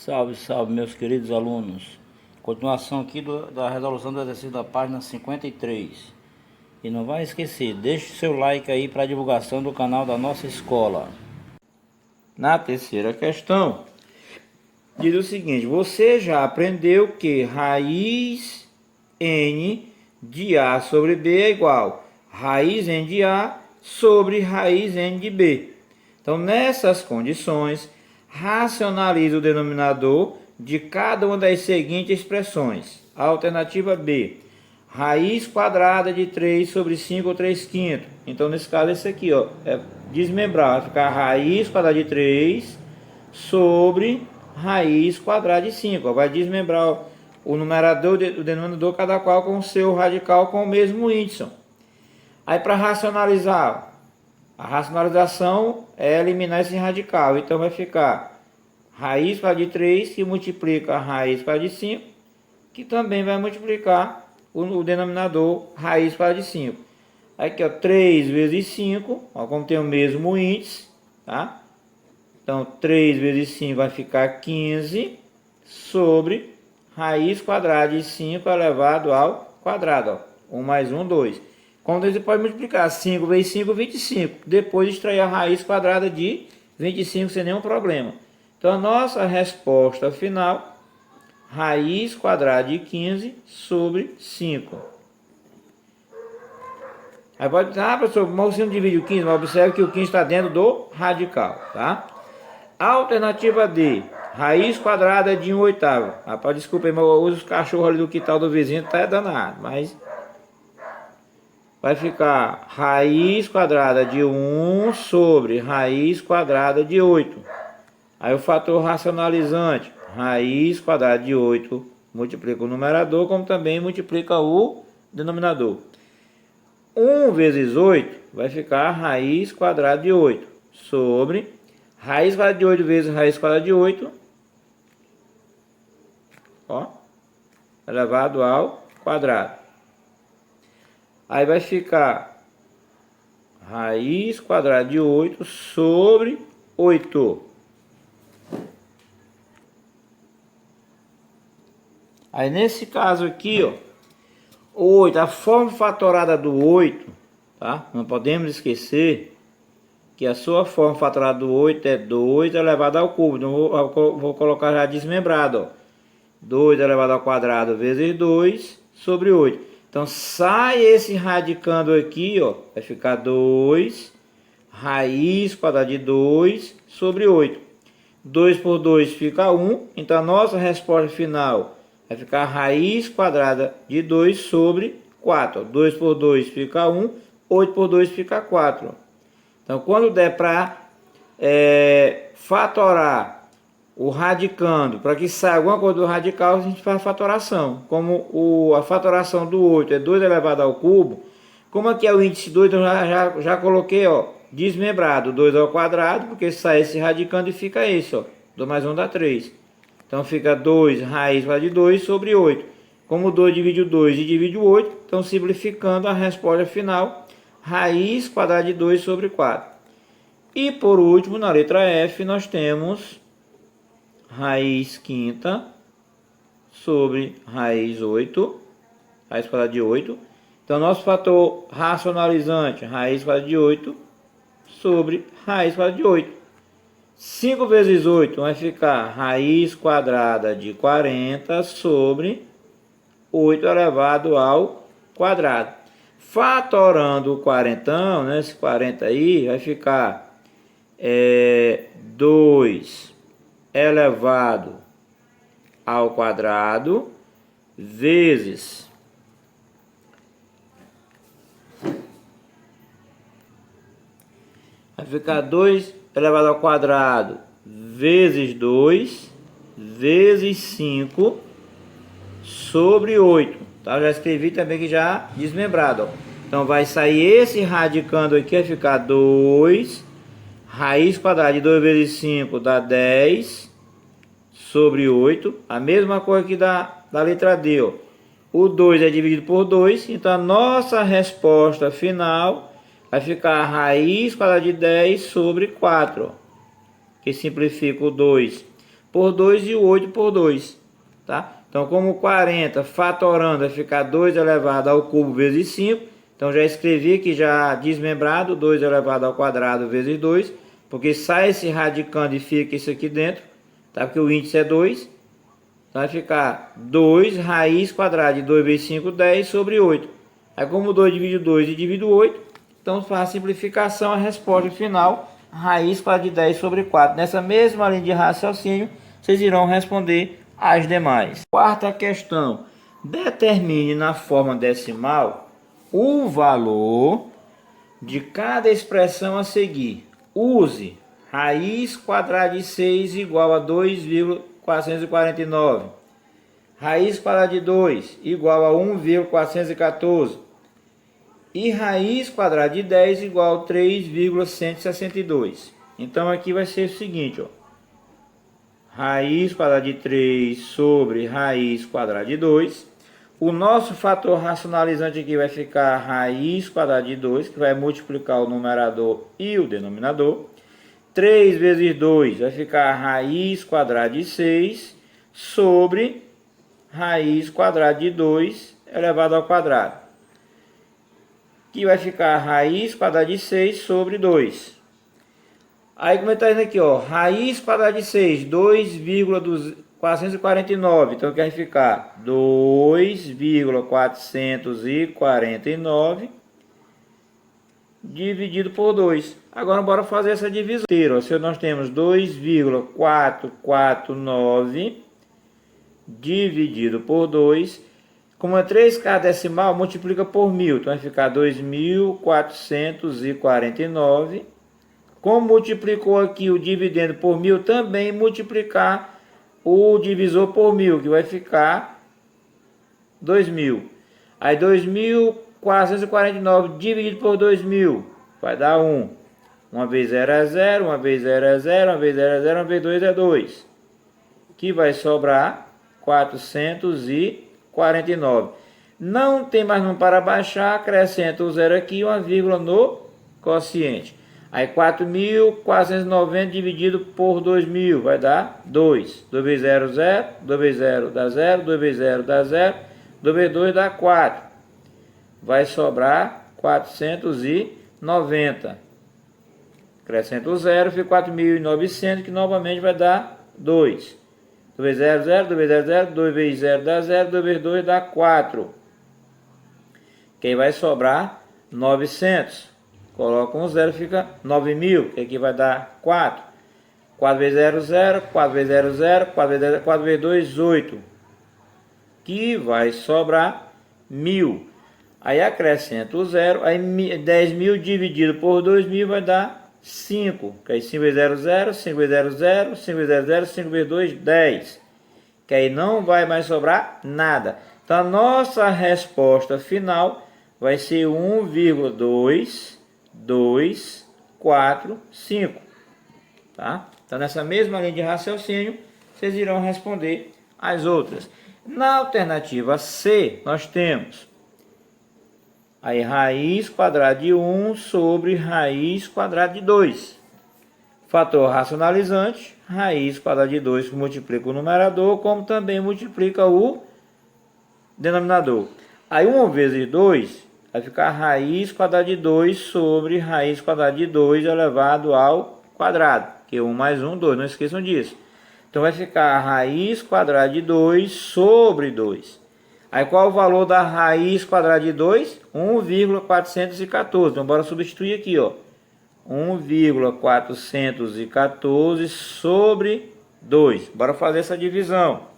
Salve, salve, meus queridos alunos. Continuação aqui da resolução do exercício da página 53. E não vai esquecer, deixe seu like aí para a divulgação do canal da nossa escola. Na terceira questão, diz o seguinte: você já aprendeu que raiz n de A sobre B é igual a raiz n de A sobre raiz n de B. Então, nessas condições, racionalize o denominador de cada uma das seguintes expressões. A alternativa B, raiz quadrada de 3 sobre 5 ou 3/5. Então, nesse caso, esse aqui, ó, é desmembrar. Vai ficar raiz quadrada de 3 sobre raiz quadrada de 5. Ó, vai desmembrar o numerador e o denominador, cada qual com o seu radical com o mesmo índice. Aí, para racionalizar, a racionalização é eliminar esse radical. Então, vai ficar raiz quadrada de 3, que multiplica a raiz quadrada de 5, que também vai multiplicar o denominador raiz quadrada de 5. Aqui, ó, 3 vezes 5, ó, como tem o mesmo índice, tá? Então, 3 vezes 5 vai ficar 15 sobre raiz quadrada de 5 elevado ao quadrado. Ó. 1 mais 1, 2. Como você pode multiplicar 5 vezes 5, 25. Depois extrair a raiz quadrada de 25 sem nenhum problema. Então, a nossa resposta final, raiz quadrada de 15 sobre 5. Aí pode dizer, professor, mas você não divide o 15, mas observe que o 15 está dentro do radical, tá? Alternativa D, raiz quadrada de 1/8. Rapaz, desculpa aí, mas eu uso os cachorros ali do quintal do vizinho, tá danado, mas vai ficar raiz quadrada de 1 sobre raiz quadrada de 8. Aí o fator racionalizante, raiz quadrada de 8, multiplica o numerador, como também multiplica o denominador. 1 vezes 8 vai ficar raiz quadrada de 8 sobre raiz quadrada de 8 vezes raiz quadrada de 8, ó, elevado ao quadrado. Aí vai ficar raiz quadrada de 8 sobre 8. Aí nesse caso aqui, ó, 8, a forma fatorada do 8, tá? Não podemos esquecer que a sua forma fatorada do 8 é 2 elevado ao cubo. Então vou colocar já desmembrado, ó. 2 elevado ao quadrado vezes 2 sobre 8. Então sai esse radicando aqui, ó, vai ficar 2 raiz quadrada de 2 sobre 8. 2 por 2 fica 1. Então a nossa resposta final vai ficar raiz quadrada de 2 sobre 4. 2 por 2 fica 1. 8 por 2 fica 4. Então, quando der para fatorar o radicando, para que saia alguma coisa do radical, a gente faz a fatoração. Como a fatoração do 8 é 2 elevado ao cubo, como aqui é o índice 2, então já coloquei, ó, desmembrado 2 ao quadrado, porque sai esse radicando e fica esse, ó. 2 mais 1 dá 3. Então fica 2 raiz quadrada de 2 sobre 8. Como 2 divide o 2 e divide o 8, então simplificando a resposta final, raiz quadrada de 2 sobre 4. E por último, na letra F, nós temos raiz quinta sobre raiz 8, raiz quadrada de 8. Então nosso fator racionalizante, raiz quadrada de 8 sobre raiz quadrada de 8. 5 vezes 8 vai ficar raiz quadrada de 40 sobre 8 elevado ao quadrado. Fatorando o quarentão, né, esse 40 aí, vai ficar 2 elevado ao quadrado vezes vai ficar 2 elevado ao quadrado vezes 2 vezes 5 sobre 8. Tá? Já escrevi também que já desmembrado. Ó. Então vai sair esse radicando aqui, vai ficar 2 raiz quadrada de 2 vezes 5 dá 10 sobre 8. A mesma coisa aqui da letra D. Ó. O 2 é dividido por 2, então a nossa resposta final vai ficar a raiz quadrada de 10 sobre 4. Ó, que simplifica o 2 por 2 e o 8 por 2. Tá? Então, como 40 fatorando vai ficar 2 elevado ao cubo vezes 5. Então, já escrevi aqui, já desmembrado, 2 elevado ao quadrado vezes 2. Porque sai esse radicando e fica isso aqui dentro. Tá? Porque o índice é 2. Então, vai ficar 2 raiz quadrada de 2 vezes 5, 10 sobre 8. Aí, como 2 divide 2 e divide 8, então faz a simplificação, a resposta final, raiz quadrada de 10 sobre 4. Nessa mesma linha de raciocínio, vocês irão responder as demais. Quarta questão. Determine na forma decimal o valor de cada expressão a seguir. Use raiz quadrada de 6 igual a 2,449. Raiz quadrada de 2 igual a 1,414. E raiz quadrada de 10 igual a 3,162. Então aqui vai ser o seguinte, ó. Raiz quadrada de 3 sobre raiz quadrada de 2. O nosso fator racionalizante aqui vai ficar raiz quadrada de 2, que vai multiplicar o numerador e o denominador. 3 vezes 2 vai ficar raiz quadrada de 6 sobre raiz quadrada de 2 elevado ao quadrado. Que vai ficar raiz quadrada de 6 sobre 2. Aí como está indo aqui, ó, raiz quadrada de 6, 2,449. Então aqui vai ficar 2,449 dividido por 2. Agora bora fazer essa divisão. Se nós temos 2,449 dividido por 2, como é 3k decimal, multiplica por 1000. Então vai ficar 2.449. Como multiplicou aqui o dividendo por 1000, também multiplicar o divisor por 1000, que vai ficar 2000. Aí 2.449 dividido por 2000 vai dar 1. Uma vez 0 é 0, uma vez 0 é 0, uma vez 0 é 0, uma vez 2 é 2. Que vai sobrar 449. Não tem mais número para baixar, acrescenta o 0 aqui e uma vírgula no quociente. Aí 4.490 dividido por 2.000 vai dar 2. 2 vezes 0, 0. 2 vezes 0 dá 0. 2 vezes 0 dá 0. 2 vezes 2 dá 4. Vai sobrar 490. Acrescenta o 0, fica 4.900, que novamente vai dar 2. 2 vezes 0, 0. 2 vezes 0, 0. 2 vezes 0 dá 0. 2 vezes 2 dá 4. Que aí vai sobrar 900. Coloca um 0, fica 9.000, que aqui vai dar 4. 4 vezes 0, 0. 4 vezes 0, 0. 4 vezes 0, 4 vezes 2, 8. Que vai sobrar 1.000. Aí acrescenta o 0. Aí 10.000 dividido por 2.000 vai dar 5. Que aí 5 vezes 0, 0. 5 vezes 0, 0. 5 vezes 0, 0. 5 vezes 2, 10. Que aí não vai mais sobrar nada. Então a nossa resposta final vai ser 1,245, tá? Então nessa mesma linha de raciocínio, vocês irão responder as outras. Na alternativa C, nós temos aí raiz quadrada de 1 sobre raiz quadrada de 2. Fator racionalizante, raiz quadrada de 2 que multiplica o numerador, como também multiplica o denominador. Aí 1 vezes 2 vai ficar raiz quadrada de 2 sobre raiz quadrada de 2 elevado ao quadrado. Que 1 mais 1, 2. Não esqueçam disso. Então vai ficar raiz quadrada de 2 sobre 2. Aí qual é o valor da raiz quadrada de 2? 1,414. Então bora substituir aqui, ó. 1,414 sobre 2. Bora fazer essa divisão.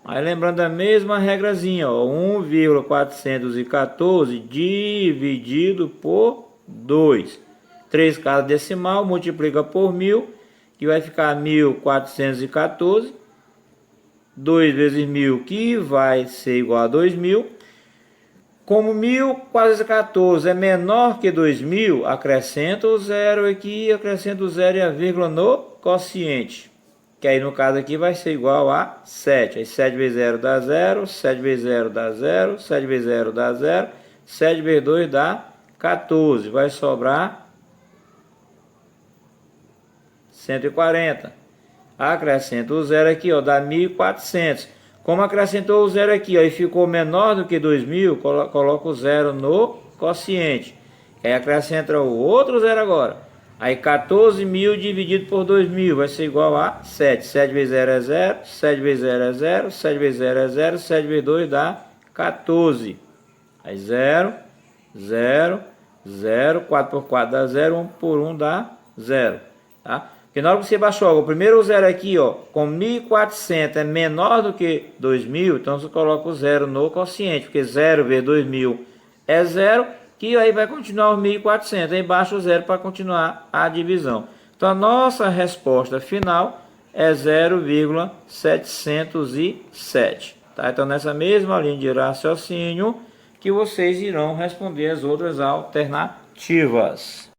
Aí lembrando a mesma regrazinha, ó, 1,414 dividido por 2. 3 casa decimal, multiplica por 1000, que vai ficar 1.414. 2 vezes 1000, que vai ser igual a 2000. Como 1.414 é menor que 2.000, acrescenta o 0 aqui, acrescenta o 0 e a vírgula no quociente. Que aí no caso aqui vai ser igual a 7. Aí 7 vezes 0 dá 0, 7 vezes 0 dá 0, 7 vezes 0 dá 0, 7 vezes 2 dá 14. Vai sobrar 140. Acrescenta o zero aqui, ó, dá 1.400. Como acrescentou o zero aqui, ó, e ficou menor do que 2.000, coloca o zero no quociente. Aí acrescenta o outro zero agora. Aí 14.000 dividido por 2.000 vai ser igual a 7. 7 vezes 0 é 0, 7 vezes 0 é 0, 7 vezes 0 é 0, 7 vezes 2 dá 14. Aí 0, 0, 0, 4 por 4 dá 0, 1 por 1 dá 0. Tá? Porque na hora que você baixou o primeiro zero aqui, ó, com 1.400 é menor do que 2.000, então você coloca o zero no quociente, porque 0 vezes 2.000 é 0, que aí vai continuar os 1.400, aí baixa o zero para continuar a divisão. Então a nossa resposta final é 0,707. Tá? Então nessa mesma linha de raciocínio que vocês irão responder as outras alternativas.